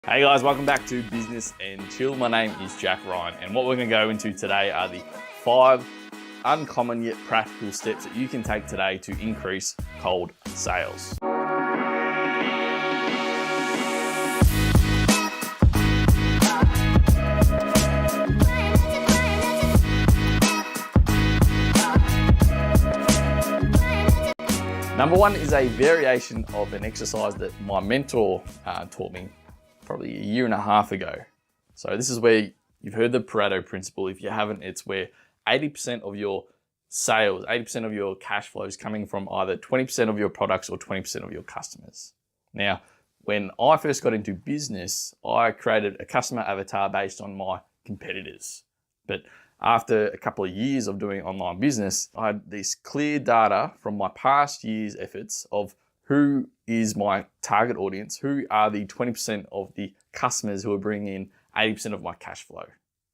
Hey guys, welcome back to Business and Chill. My name is Jack Ryan, and what we're going to go into today are the 5 uncommon yet practical steps that you can take today to increase cold sales. Number one is a variation of an exercise that my mentor taught me probably a year and a half ago. So this is where you've heard the Pareto Principle. If you haven't, it's where 80% of your sales, 80% of your cash flow is coming from either 20% of your products or 20% of your customers. Now, when I first got into business, I created a customer avatar based on my competitors. But after a couple of years of doing online business, I had this clear data from my past year's efforts of who is my target audience, who are the 20% of the customers who are bringing in 80% of my cash flow.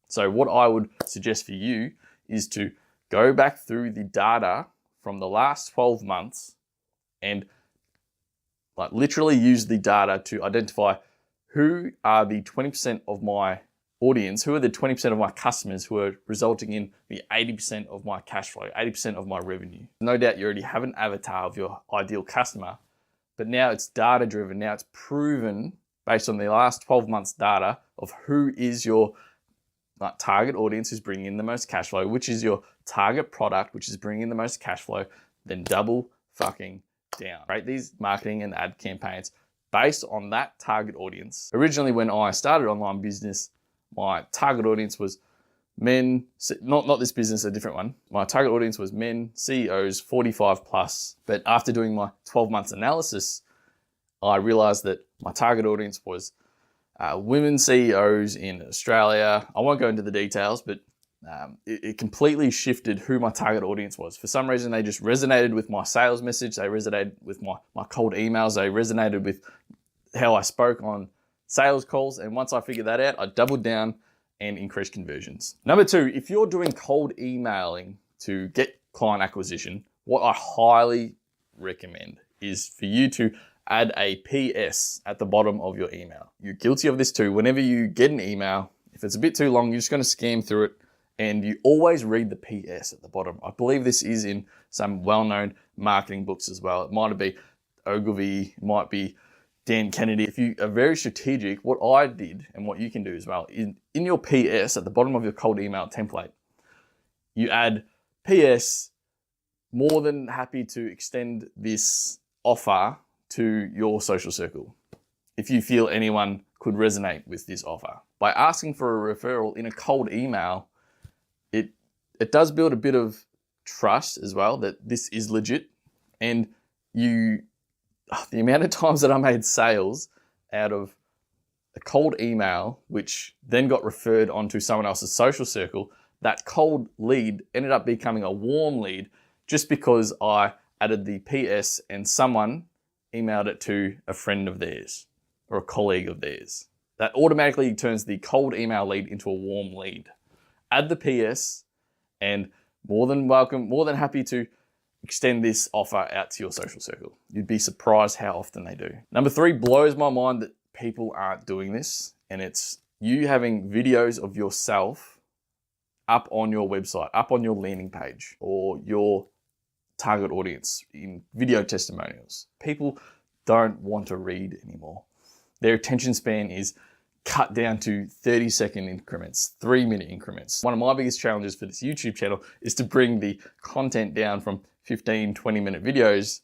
So what I would suggest for you is to go back through the data from the last 12 months and literally use the data to identify who are the 20% of my audience, who are the 20% of my customers who are resulting in the 80% of my cash flow, 80% of my revenue. No doubt you already have an avatar of your ideal customer, but now it's data driven. Now it's proven based on the last 12 months data of who is your target audience who's bringing in the most cash flow, which is your target product, which is bringing in the most cash flow, then double fucking down. Right? These marketing and ad campaigns based on that target audience. Originally, when I started online business, my target audience was men, not this business, a different one. My target audience was men, CEOs, 45 plus. But after doing my 12 months analysis, I realized that my target audience was women CEOs in Australia. I won't go into the details, but it completely shifted who my target audience was. For some reason, they just resonated with my sales message. They resonated with my cold emails. They resonated with how I spoke on sales calls. And once I figured that out, I doubled down and increased conversions. Number 2, if you're doing cold emailing to get client acquisition, what I highly recommend is for you to add a PS at the bottom of your email. You're guilty of this too. Whenever you get an email, if it's a bit too long, you're just going to scan through it and you always read the PS at the bottom. I believe this is in some well-known marketing books as well. It might be Ogilvy, it might be Dan Kennedy. If you are very strategic, what I did and what you can do as well, in your PS at the bottom of your cold email template, you add PS, more than happy to extend this offer to your social circle if you feel anyone could resonate with this offer. By asking for a referral in a cold email, it does build a bit of trust as well that this is legit, and the amount of times that I made sales out of a cold email, which then got referred onto someone else's social circle, that cold lead ended up becoming a warm lead just because I added the PS and someone emailed it to a friend of theirs or a colleague of theirs. That automatically turns the cold email lead into a warm lead. Add the PS and more than welcome, more than happy to extend this offer out to your social circle. You'd be surprised how often they do. Number 3, blows my mind that people aren't doing this, and it's you having videos of yourself up on your website, up on your landing page or your target audience in video testimonials. People don't want to read anymore. Their attention span is cut down to 30-second increments, 3-minute increments. One of my biggest challenges for this YouTube channel is to bring the content down from 15, 20-minute videos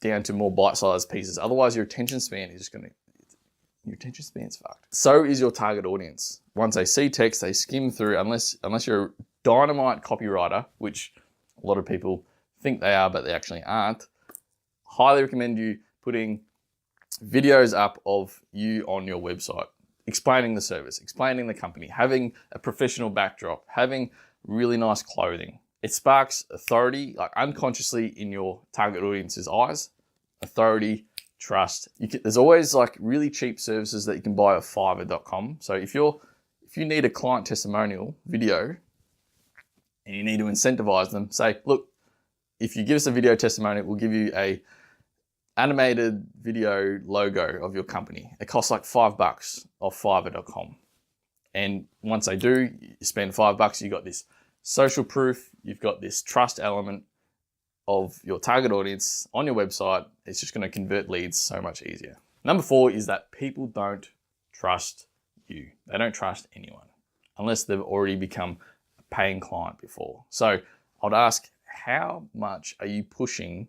down to more bite-sized pieces. Otherwise, your attention span is your attention span's fucked. So is your target audience. Once they see text, they skim through, unless you're a dynamite copywriter, which a lot of people think they are, but they actually aren't. Highly recommend you putting videos up of you on your website, explaining the service, explaining the company, having a professional backdrop, having really nice clothing. It sparks authority, unconsciously in your target audience's eyes. Authority, trust. There's always really cheap services that you can buy off Fiverr.com. So if you need a client testimonial video and you need to incentivize them, say, look, if you give us a video testimonial, we'll give you a animated video logo of your company. It costs like $5 off Fiverr.com. And once they do, you spend $5, you got this social proof, you've got this trust element of your target audience on your website. It's just going to convert leads so much easier. Number 4 is that people don't trust you. They don't trust anyone unless they've already become a paying client before. So I'd ask, how much are you pushing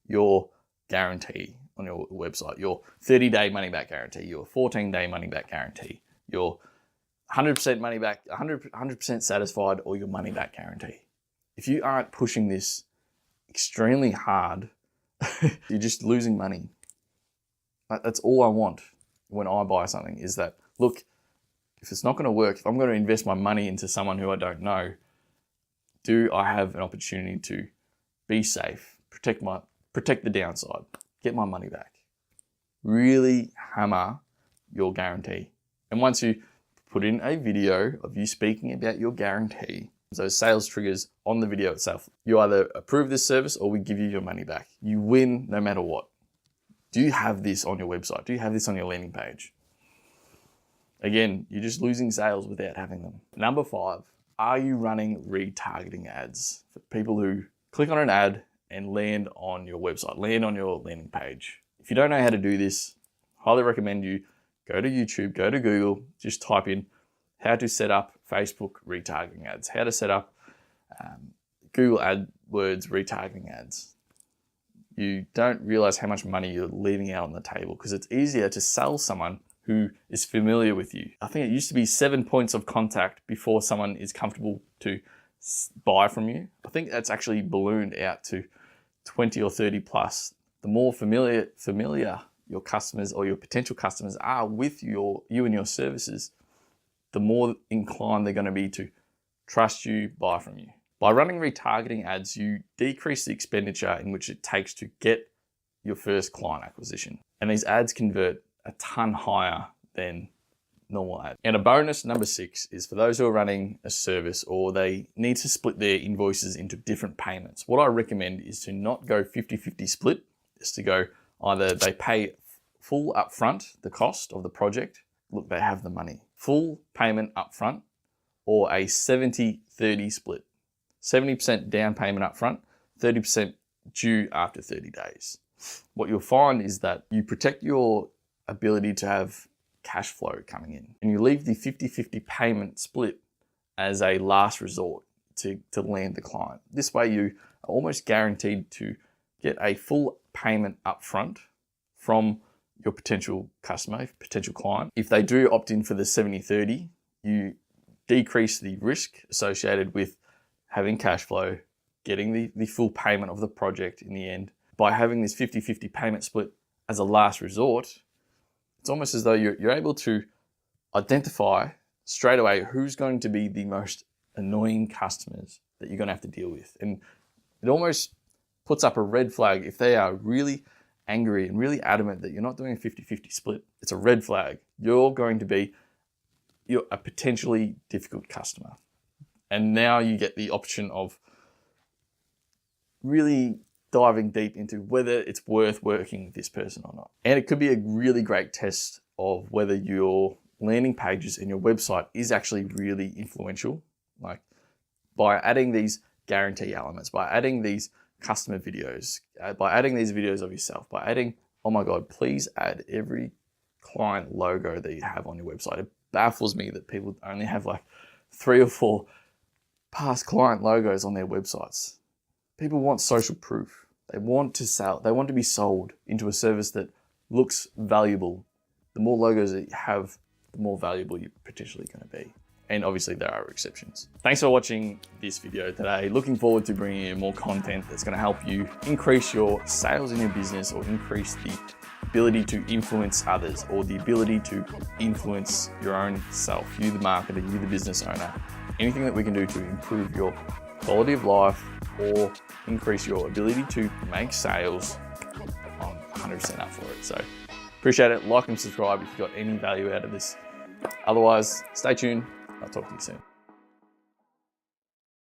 your guarantee on your website? Your 30-day money-back guarantee, your 14-day money-back guarantee, your 100% money back, 100% satisfied, or your money-back guarantee. If you aren't pushing this extremely hard, you're just losing money. That's all I want when I buy something, is that, look, if it's not going to work, if I'm going to invest my money into someone who I don't know, do I have an opportunity to be safe, protect the downside, get my money back? Really hammer your guarantee. And once you put in a video of you speaking about your guarantee, those sales triggers on the video itself, you either approve this service or we give you your money back. You win no matter what. Do you have this on your website? Do you have this on your landing page? Again, you're just losing sales without having them. Number 5, are you running retargeting ads for people who click on an ad and land on your website, land on your landing page? If you don't know how to do this, highly recommend you go to YouTube, go to Google, just type in how to set up Facebook retargeting ads, how to set up Google AdWords retargeting ads. You don't realize how much money you're leaving out on the table, because it's easier to sell someone who is familiar with you. I think it used to be 7 points of contact before someone is comfortable to buy from you. I think that's actually ballooned out to 20 or 30 plus. The more familiar your customers or your potential customers are with you and your services, the more inclined they're going to be to trust you, buy from you. By running retargeting ads, you decrease the expenditure in which it takes to get your first client acquisition. And these ads convert a ton higher than normal ads. And a bonus, number 6, is for those who are running a service or they need to split their invoices into different payments. What I recommend is to not go 50-50 split, is to go either they pay full upfront, the cost of the project, look, they have the money, full payment upfront, or a 70-30 split. 70% down payment upfront, 30% due after 30 days. What you'll find is that you protect your ability to have cash flow coming in, and you leave the 50-50 payment split as a last resort to land the client. This way you are almost guaranteed to get a full payment upfront from your potential customer, potential client. If they do opt in for the 70-30, you decrease the risk associated with having cash flow, getting the full payment of the project in the end. By having this 50-50 payment split as a last resort, it's almost as though you're able to identify straight away who's going to be the most annoying customers that you're going to have to deal with. And it almost puts up a red flag if they are really angry and really adamant that you're not doing a 50-50 split. It's a red flag. You're a potentially difficult customer. And now you get the option of really diving deep into whether it's worth working with this person or not. And it could be a really great test of whether your landing pages and your website is actually really influential. Like by adding these guarantee elements, by adding these customer videos, by adding these videos of yourself, by adding, oh my God, please add every client logo that you have on your website. It baffles me that people only have like 3 or 4 past client logos on their websites. People want social proof. They want to sell. They want to be sold into a service that looks valuable. The more logos that you have, the more valuable you're potentially going to be. And obviously there are exceptions. Thanks for watching this video today. Looking forward to bringing you more content that's going to help you increase your sales in your business, or increase the ability to influence others, or the ability to influence your own self. You, the marketer, you, the business owner. Anything that we can do to improve your quality of life or increase your ability to make sales, I'm 100% up for it. So appreciate it. Like and subscribe if you got any value out of this. Otherwise, stay tuned. I'll talk to you soon.